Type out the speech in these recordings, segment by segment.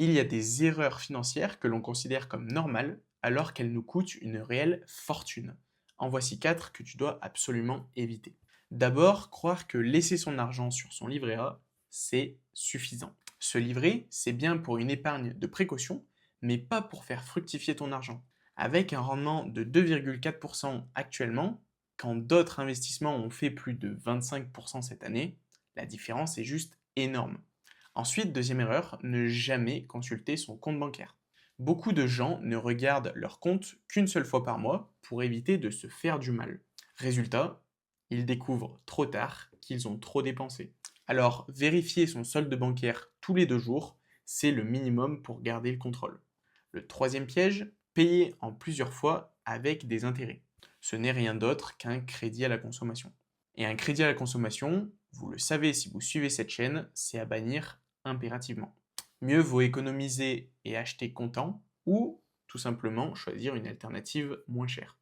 Il y a des erreurs financières que l'on considère comme normales alors qu'elles nous coûtent une réelle fortune. En voici 4 que tu dois absolument éviter. D'abord, croire que laisser son argent sur son livret A, c'est suffisant. Ce livret, c'est bien pour une épargne de précaution, mais pas pour faire fructifier ton argent. Avec un rendement de 2,4% actuellement, quand d'autres investissements ont fait plus de 25% cette année, la différence est juste énorme. Ensuite, deuxième erreur, ne jamais consulter son compte bancaire. Beaucoup de gens ne regardent leur compte qu'une seule fois par mois pour éviter de se faire du mal. Résultat, ils découvrent trop tard qu'ils ont trop dépensé. Alors, vérifier son solde bancaire tous les 2 jours, c'est le minimum pour garder le contrôle. Le troisième piège, payer en plusieurs fois avec des intérêts. Ce n'est rien d'autre qu'un crédit à la consommation. Et un crédit à la consommation, vous le savez si vous suivez cette chaîne, c'est à bannir impérativement. Mieux vaut économiser et acheter comptant ou tout simplement choisir une alternative moins chère.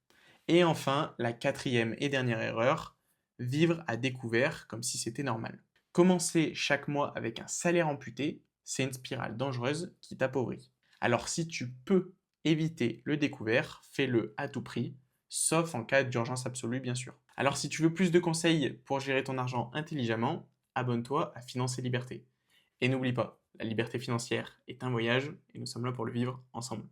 Et enfin, la quatrième et dernière erreur, vivre à découvert comme si c'était normal. Commencer chaque mois avec un salaire amputé, c'est une spirale dangereuse qui t'appauvrit. Alors si tu peux éviter le découvert, fais-le à tout prix, sauf en cas d'urgence absolue bien sûr. Alors si tu veux plus de conseils pour gérer ton argent intelligemment, abonne-toi à Finance et Liberté. Et n'oublie pas, la liberté financière est un voyage et nous sommes là pour le vivre ensemble.